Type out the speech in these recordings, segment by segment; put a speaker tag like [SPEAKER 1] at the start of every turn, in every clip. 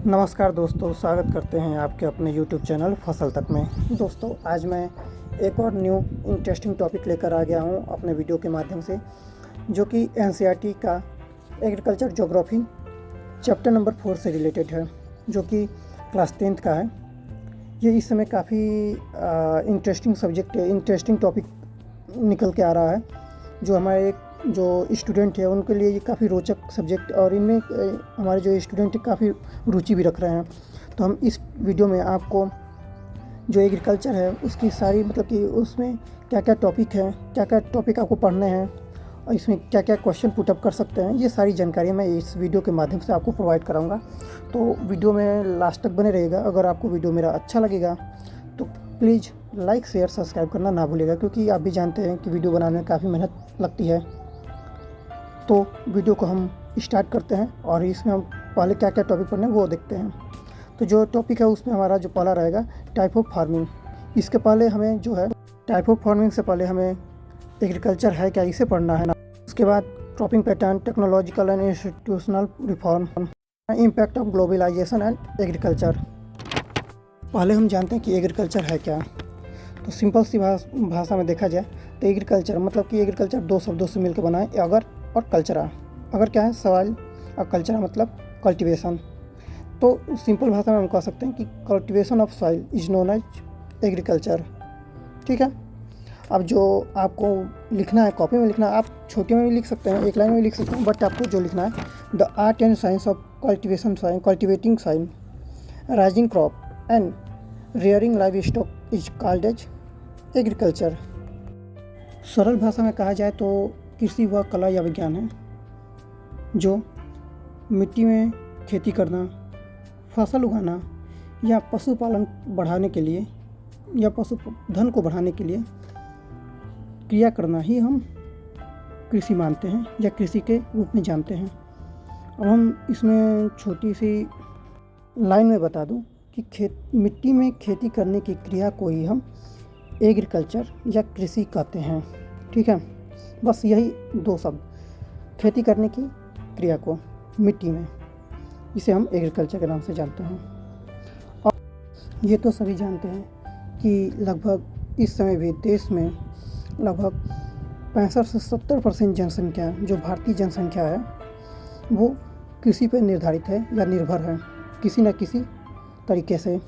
[SPEAKER 1] नमस्कार दोस्तों, स्वागत करते हैं आपके अपने YouTube चैनल फसल तक में। दोस्तों, आज मैं एक और न्यू इंटरेस्टिंग टॉपिक लेकर आ गया हूं अपने वीडियो के माध्यम से, जो कि NCERT का एग्रीकल्चर ज्योग्राफी चैप्टर नंबर 4 से रिलेटेड है, जो कि क्लास 10th का है। ये इस समय काफ़ी इंटरेस्टिंग सब्जेक्ट है, इंटरेस्टिंग टॉपिक निकल के आ रहा है, जो हमारे जो स्टूडेंट है उनके लिए ये काफ़ी रोचक सब्जेक्ट, और इनमें हमारे जो स्टूडेंट है काफ़ी रुचि भी रख रहे हैं। तो हम इस वीडियो में आपको जो एग्रीकल्चर है उसकी सारी कि उसमें क्या क्या टॉपिक है, क्या क्या टॉपिक आपको पढ़ने हैं और इसमें क्या क्या क्वेश्चन पुटअप कर सकते हैं, ये सारी जानकारी मैं इस वीडियो के माध्यम से आपको प्रोवाइड कराऊंगा। तो वीडियो में लास्ट तक बने रहिएगा। अगर आपको वीडियो मेरा अच्छा लगेगा तो प्लीज़ लाइक शेयर सब्सक्राइब करना ना भूलिएगा, क्योंकि आप भी जानते हैं कि वीडियो बनाने में काफ़ी मेहनत लगती है। तो वीडियो को हम स्टार्ट करते हैं और इसमें हम पहले क्या क्या टॉपिक पढ़ने हैं वो देखते हैं। तो जो टॉपिक है उसमें हमारा जो पहला रहेगा टाइप ऑफ फार्मिंग। इसके पहले हमें जो है टाइप ऑफ फार्मिंग से पहले हमें एग्रीकल्चर है क्या, इसे पढ़ना है ना। उसके बाद cropping pattern, technological and institutional reform, impact of globalisation and agriculture. पहले हम जानते हैं कि एग्रीकल्चर है क्या। तो सिंपल सी भाषा में देखा जाए तो एग्रीकल्चर कि एग्रीकल्चर दो शब्दों से मिलकर बना है, अगर और कल्चरा। अगर क्या है सॉइल, और कल्चरा मतलब कल्टीवेशन। तो सिंपल भाषा में हम कह सकते हैं कि cultivation of soil is known as agriculture. ठीक है। अब जो आपको लिखना है, कॉपी में लिखना है, आप छोटे में भी लिख सकते हैं, एक लाइन में भी लिख सकते हैं, बट आपको जो लिखना है, the art and science of cultivation soil, cultivating soil, rising crop and rearing livestock is called as agriculture. सरल भाषा में कहा जाए तो कृषि वह कला या विज्ञान है जो मिट्टी में खेती करना, फसल उगाना या पशुपालन बढ़ाने के लिए या पशुधन को बढ़ाने के लिए क्रिया करना ही हम कृषि मानते हैं या कृषि के रूप में जानते हैं। अब हम इसमें छोटी सी लाइन में बता दूं कि मिट्टी में खेती करने की क्रिया को ही हम एग्रीकल्चर या कृषि कहते हैं। ठीक है, बस यही दो शब्द, खेती करने की क्रिया को मिट्टी में, इसे हम एग्रीकल्चर के नाम से जानते हैं। और ये तो सभी जानते हैं कि लगभग इस समय भी देश में लगभग 65 से 70% जनसंख्या, जो भारतीय जनसंख्या है, वो कृषि पर निर्धारित है या निर्भर है किसी न किसी तरीके से।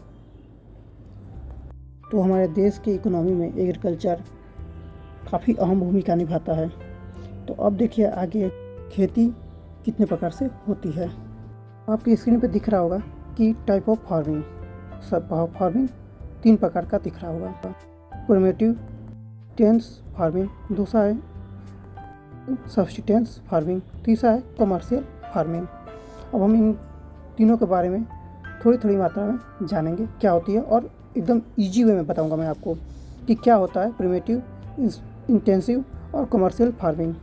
[SPEAKER 1] तो हमारे देश की इकोनॉमी में एग्रीकल्चर काफ़ी अहम भूमिका निभाता है। तो अब देखिए आगे खेती कितने प्रकार से होती है। आपकी स्क्रीन पे दिख रहा होगा कि टाइप ऑफ फार्मिंग, फार्मिंग 3 प्रकार का दिख रहा होगा। प्रिमिटिव टेंस फार्मिंग, दूसरा है सब्सिस्टेंस फार्मिंग, तीसरा है कमर्शियल फार्मिंग। अब हम इन तीनों के बारे में थोड़ी थोड़ी मात्रा में जानेंगे क्या होती है, और एकदम ईजी वे में बताऊंगा मैं आपको कि क्या होता है प्रिमिटिव, इंटेंसिव और कमर्शियल फार्मिंग।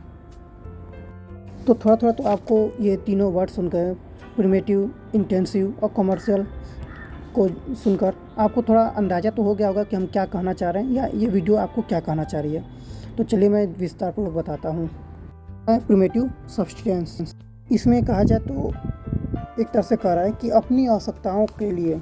[SPEAKER 1] तो थोड़ा थोड़ा तो आपको ये तीनों वर्ड सुनकर, प्रिमिटिव, इंटेंसिव और कमर्शियल को सुनकर आपको थोड़ा अंदाज़ा तो हो गया होगा कि हम क्या कहना चाह रहे हैं या ये वीडियो आपको क्या कहना चाह रही है। तो चलिए मैं विस्तारपूर्वक बताता हूँ। प्रिमिटिव सब्सिस्टेंस, इसमें कहा जाए तो एक तरह से कह रहा है कि अपनी आवश्यकताओं के लिए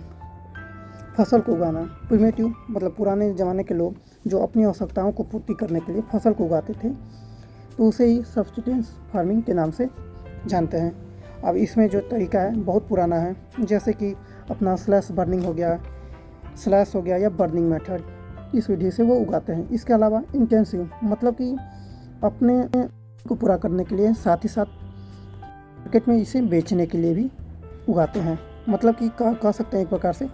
[SPEAKER 1] फसल को उगाना। प्रिमिटिव मतलब पुराने ज़माने के लोग जो अपनी आवश्यकताओं को पूर्ति करने के लिए फसल को उगाते थे, तो उसे ही सब्सिस्टेंस फार्मिंग के नाम से जानते हैं। अब इसमें जो तरीका है बहुत पुराना है, जैसे कि अपना स्लैश बर्निंग हो गया, स्लैश हो गया या बर्निंग मेथड, इस विधि से वो उगाते हैं। इसके अलावा इंटेंसिव मतलब कि अपने को पूरा करने के लिए, साथ ही साथ मार्केट में इसे बेचने के लिए भी उगाते हैं। मतलब कि कह सकते हैं एक प्रकार से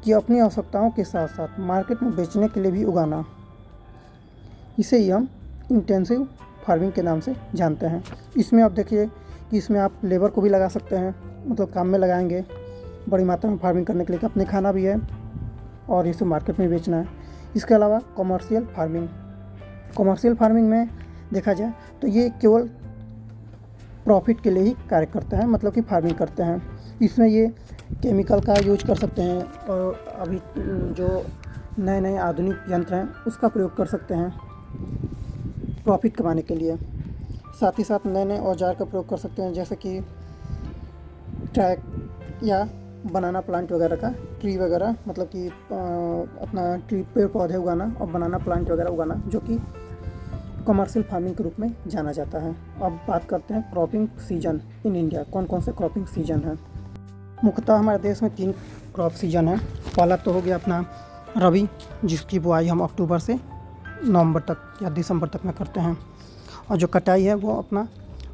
[SPEAKER 1] कि अपनी आवश्यकताओं के साथ साथ मार्केट में बेचने के लिए भी उगाना, इसे ही हम इंटेंसिव फार्मिंग के नाम से जानते हैं। इसमें आप देखिए कि इसमें आप लेबर को भी लगा सकते हैं, मतलब काम में लगाएंगे बड़ी मात्रा में फार्मिंग करने के लिए, अपने खाना भी है और इसे मार्केट में बेचना है। इसके अलावा कमर्शियल फार्मिंग, कमर्शियल फार्मिंग में देखा जाए तो ये केवल प्रॉफिट के लिए ही कार्य करता है, मतलब कि फार्मिंग करते हैं। इसमें ये केमिकल का यूज कर सकते हैं, और अभी जो नए नए आधुनिक यंत्र हैं उसका प्रयोग कर सकते हैं प्रॉफिट कमाने के लिए। साथ ही साथ नए नए औजार का प्रयोग कर सकते हैं, जैसे कि ट्रैक या बनाना प्लांट वगैरह का, ट्री वगैरह मतलब कि अपना ट्री पेड़ पौधे उगाना और बनाना प्लांट वगैरह उगाना, जो कि कमर्शियल फार्मिंग के रूप में जाना जाता है। अब बात करते हैं क्रॉपिंग सीजन इन इंडिया, कौन कौन से क्रॉपिंग सीजन हैं। मुख्यतः हमारे देश में 3 क्रॉप सीजन है। पहला तो हो गया अपना रबी, जिसकी बुआई हम अक्टूबर से नवंबर तक या दिसंबर तक में करते हैं, और जो कटाई है वो अपना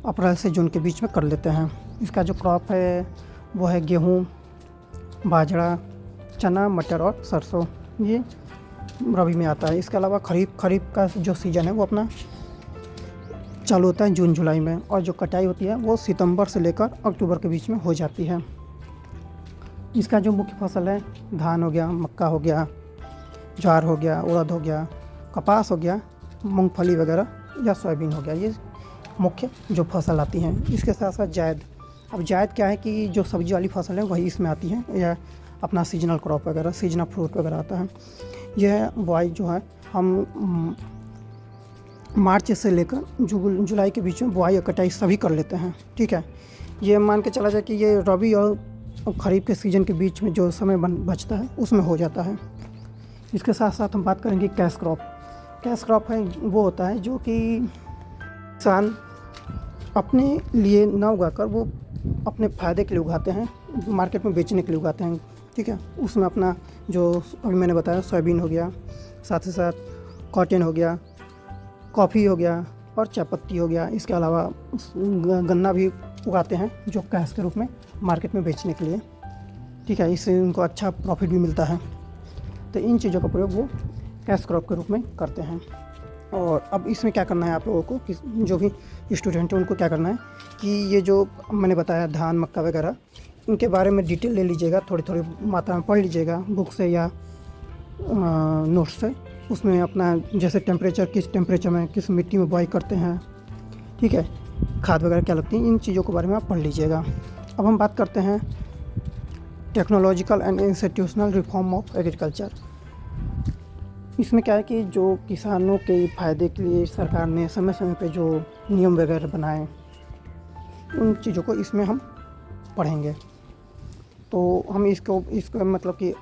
[SPEAKER 1] अप्रैल से जून के बीच में कर लेते हैं। इसका जो क्रॉप है वो है गेहूँ, बाजरा, चना, मटर और सरसों, ये रबी में आता है। इसके अलावा खरीफ का जो सीज़न है वो अपना चालू होता है जून जुलाई में, और जो कटाई होती है वो सितंबर से लेकर अक्टूबर के बीच में हो जाती है। इसका जो मुख्य फसल है धान हो गया, मक्का हो गया, ज्वार हो गया, उड़द हो गया, कपास हो गया, मूंगफली वगैरह या सोयाबीन हो गया, ये मुख्य जो फसल आती हैं। इसके साथ साथ जायद, अब जायद क्या है कि जो सब्जी वाली फसल है वही इसमें आती है, या अपना सीजनल क्रॉप वगैरह, सीजनल फ्रूट वगैरह आता है। यह बुआई जो है हम मार्च से लेकर जुलाई के बीच में बुआई और कटाई सभी कर लेते हैं, ठीक है। ये मान के चला जाए कि ये रबी और खरीफ के सीज़न के बीच में जो समय बचता है उसमें हो जाता है। इसके साथ साथ हम बात करेंगे कैश क्रॉप। कैश क्रॉप है वो होता है जो कि किसान अपने लिए ना उगाकर वो अपने फ़ायदे के लिए उगाते हैं, मार्केट में बेचने के लिए उगाते हैं, ठीक है। उसमें अपना जो अभी मैंने बताया सोयाबीन हो गया, साथ ही साथ कॉटन हो गया, कॉफ़ी हो गया और चाय पत्ती हो गया। इसके अलावा गन्ना भी उगाते हैं जो कैश के रूप में मार्केट में बेचने के लिए, ठीक है। इससे उनको अच्छा प्रॉफिट भी मिलता है। तो इन चीज़ों का प्रयोग वो कैश क्रॉप के रूप में करते हैं। और अब इसमें क्या करना है आप लोगों को, कि जो भी स्टूडेंट हैं उनको क्या करना है कि ये जो मैंने बताया धान, मक्का वगैरह, इनके बारे में डिटेल ले लीजिएगा, थोड़ी थोड़ी मात्रा में पढ़ लीजिएगा बुक से या नोट से। उसमें अपना जैसे टेम्परेचर, किस टेम्परेचर में किस मिट्टी में बुआई करते हैं, ठीक है, खाद वगैरह क्या लगती हैं, इन चीज़ों के बारे में आप पढ़ लीजिएगा। अब हम बात करते हैं technological and institutional reform of agriculture. इसमें क्या है कि जो किसानों के फ़ायदे के लिए सरकार ने समय समय पे जो नियम वगैरह बनाए, उन चीज़ों को इसमें हम पढ़ेंगे। तो हम इसको मतलब कि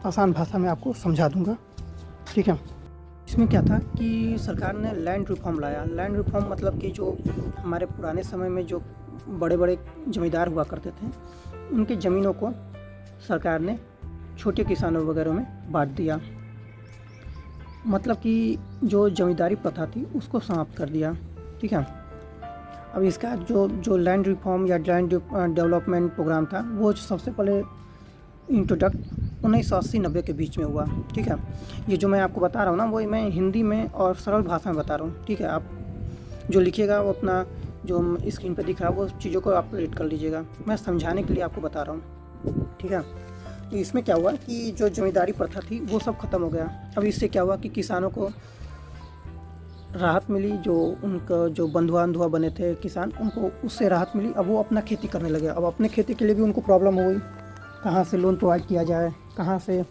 [SPEAKER 1] आसान भाषा में आपको समझा दूंगा, ठीक है। इसमें क्या था कि सरकार ने लैंड रिफॉर्म लाया। लैंड रिफॉर्म मतलब कि जो हमारे पुराने समय में जो बड़े बड़े ज़मींदार हुआ करते थे, उनकी ज़मीनों को सरकार ने छोटे किसानों वगैरह में बांट दिया। मतलब कि जो ज़मींदारी प्रथा थी उसको समाप्त कर दिया, ठीक है। अब इसका जो लैंड रिफॉर्म या लैंड डेवलपमेंट प्रोग्राम था वो सबसे पहले इंट्रोडक्ट 1980-90 के बीच में हुआ, ठीक है। ये जो मैं आपको बता रहा हूँ ना, वो मैं हिंदी में और सरल भाषा में बता रहा हूँ, ठीक है। आप जो लिखिएगा वो अपना जो स्क्रीन पे दिख रहा है वो चीज़ों को आप रीड कर लीजिएगा, मैं समझाने के लिए आपको बता रहा हूँ, ठीक है। तो इसमें क्या हुआ कि जो ज़मींदारी प्रथा थी वो सब ख़त्म हो गया। अब इससे क्या हुआ कि किसानों को राहत मिली, जो उनका जो बंधुआ बने थे किसान, उनको उससे राहत मिली। अब वो अपना खेती करने लगे। अब अपने खेती के लिए भी उनको प्रॉब्लम हो गई, कहाँ से लोन प्रोवाइड किया जाए, कहाँ से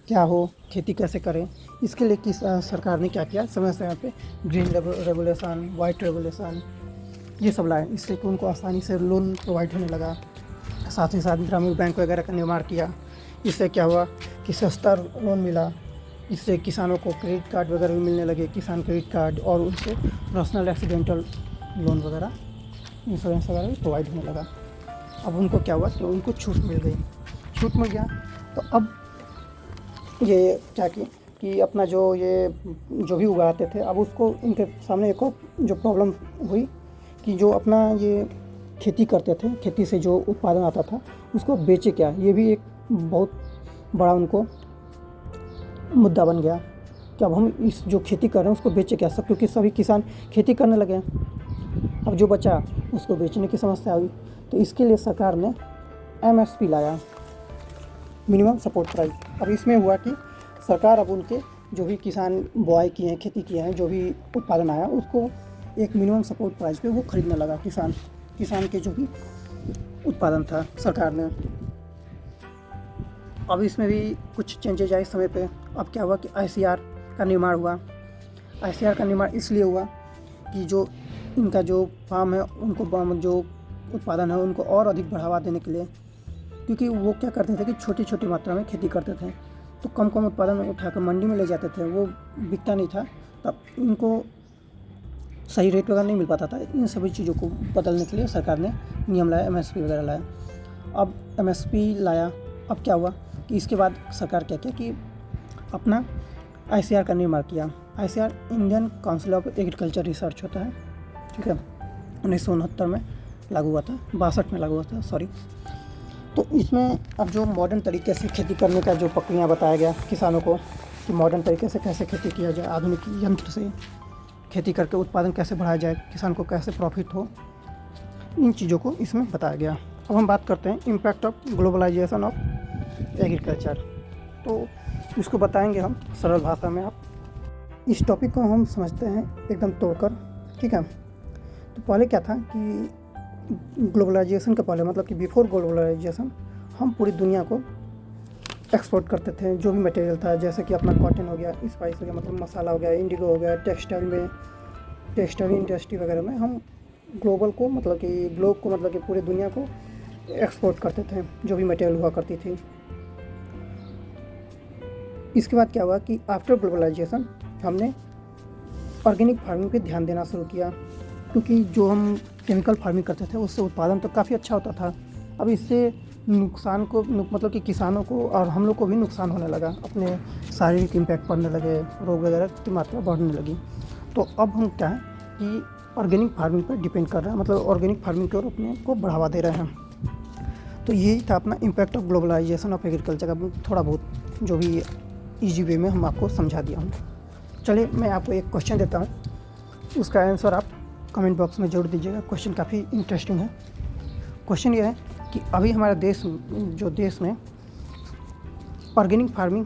[SPEAKER 1] क्या हो, खेती कैसे करें। इसके लिए किस सरकार ने क्या किया, समय समय पे ग्रीन रेगुलेशन, वाइट रेगुलेशन, ये सब लाए, इससे कि उनको आसानी से लोन प्रोवाइड होने लगा। साथ ही साथ ग्रामीण बैंक वगैरह का निर्माण किया। इससे क्या हुआ कि सस्ता लोन मिला। इससे किसानों को क्रेडिट कार्ड वगैरह भी मिलने लगे, किसान क्रेडिट कार्ड, और उनसे पर्सनल एक्सीडेंटल लोन वगैरह, इंश्योरेंस वगैरह भी प्रोवाइड होने लगा। अब उनको क्या हुआ कि उनको छूट मिल गई, छूट मिल गया। तो अब ये क्या कि अपना जो भी उगाते थे, अब उसको इनके सामने एक और जो प्रॉब्लम हुई कि जो अपना ये खेती करते थे, खेती से जो उत्पादन आता था उसको बेचे क्या, ये भी एक बहुत बड़ा उनको मुद्दा बन गया कि अब हम इस जो खेती कर रहे हैं उसको बेचे क्या सब, क्योंकि सभी किसान खेती करने लगे। अब जो बचा उसको बेचने की समस्या हुई। तो इसके लिए सरकार ने MSP लाया, मिनिमम सपोर्ट प्राइस। अब इसमें हुआ कि सरकार अब उनके जो भी किसान बुआई किए हैं, खेती किए हैं, जो भी उत्पादन आया उसको एक मिनिमम सपोर्ट प्राइस पे वो खरीदने लगा किसान के जो भी उत्पादन था सरकार ने। अब इसमें भी कुछ चेंजेज आए समय पे। अब क्या हुआ कि ICR का निर्माण हुआ। ICR का निर्माण इसलिए हुआ कि जो इनका जो फार्म है उनको जो उत्पादन है उनको और अधिक बढ़ावा देने के लिए क्योंकि वो क्या करते थे कि छोटी छोटी मात्रा में खेती करते थे, तो कम कम उत्पादन उठाकर मंडी में ले जाते थे, वो बिकता नहीं था, तब इनको सही रेट वगैरह नहीं मिल पाता था। इन सभी चीज़ों को बदलने के लिए सरकार ने नियम लाया, एमएसपी वगैरह लाया। अब एमएसपी लाया, अब क्या हुआ कि इसके बाद सरकार क्या किया कि अपना आईसीआर का निर्माण किया। ICR Indian council of agriculture research होता है, ठीक है, 1969 में लागू हुआ था, 62 में लागू हुआ था, सॉरी। तो इसमें अब जो मॉडर्न तरीके से खेती करने का जो प्रक्रिया बताया गया किसानों को कि मॉडर्न तरीके से कैसे खेती किया जाए, आधुनिक यंत्र से खेती करके उत्पादन कैसे बढ़ाया जाए, किसान को कैसे प्रॉफिट हो, इन चीज़ों को इसमें बताया गया। अब हम बात करते हैं impact of globalisation of agriculture. तो इसको बताएंगे हम सरल भाषा में। आप इस टॉपिक को हम समझते हैं एकदम तोड़कर, ठीक है। तो पहले क्या था कि ग्लोबलाइजेशन का पहले मतलब कि बिफोर ग्लोबलाइजेशन हम पूरी दुनिया को एक्सपोर्ट करते थे। जो भी मटेरियल था, जैसे कि अपना कॉटन हो गया, स्पाइस हो गया, मतलब मसाला हो गया, इंडिगो हो गया, टेक्सटाइल इंडस्ट्री वगैरह में हम ग्लोब को मतलब कि पूरी दुनिया को एक्सपोर्ट करते थे, जो भी मटेरियल हुआ करती थी। इसके बाद क्या हुआ कि आफ्टर ग्लोबलाइजेशन हमने ऑर्गेनिक फार्मिंग पे ध्यान देना शुरू किया, क्योंकि जो हम केमिकल फार्मिंग करते थे उससे उत्पादन तो काफ़ी अच्छा होता था। अब इससे नुकसान को मतलब कि किसानों को और हम लोग को भी नुकसान होने लगा, अपने शारीरिक इम्पैक्ट पड़ने लगे, रोग वगैरह की मात्रा बढ़ने लगी। तो अब हम क्या है कि ऑर्गेनिक फार्मिंग पर डिपेंड कर रहे हैं, मतलब ऑर्गेनिक फार्मिंग की ओर अपने को बढ़ावा दे रहे हैं। तो यही था अपना impact of globalisation of agriculture का थोड़ा बहुत जो भी ईजी वे में हम आपको समझा दिया हूँ। चलिए मैं आपको एक क्वेश्चन देता हूँ, उसका आंसर आप कमेंट बॉक्स में जरूर दीजिएगा। क्वेश्चन काफ़ी इंटरेस्टिंग है। क्वेश्चन ये है कि अभी हमारे देश में ऑर्गेनिक फार्मिंग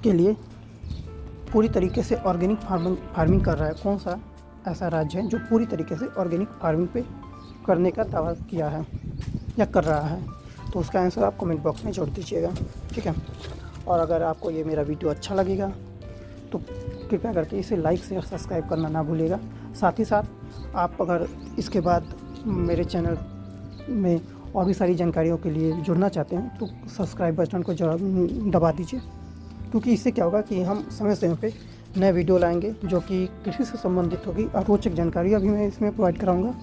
[SPEAKER 1] के लिए पूरी तरीके से ऑर्गेनिक फार्मिंग कर रहा है, कौन सा ऐसा राज्य है जो पूरी तरीके से ऑर्गेनिक फार्मिंग पे करने का दावा किया है या कर रहा है? तो उसका आंसर आप कमेंट बॉक्स में जोड़ दीजिएगा, ठीक है। और अगर आपको ये मेरा वीडियो अच्छा लगेगा तो कृपया करके इसे लाइक शेयर सब्सक्राइब करना ना भूलिएगा। साथ ही साथ आप अगर इसके बाद मेरे चैनल में और भी सारी जानकारियों के लिए जुड़ना चाहते हैं तो सब्सक्राइब बटन को जरूर दबा दीजिए, क्योंकि इससे क्या होगा कि हम समय समय पे नए वीडियो लाएंगे जो कि कृषि से संबंधित होगी और रोचक जानकारियाँ भी मैं इसमें प्रोवाइड कराऊंगा,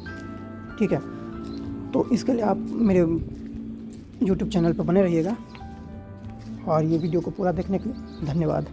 [SPEAKER 1] ठीक है। तो इसके लिए आप मेरे यूट्यूब चैनल पर बने रहिएगा और ये वीडियो को पूरा देखने के लिए धन्यवाद।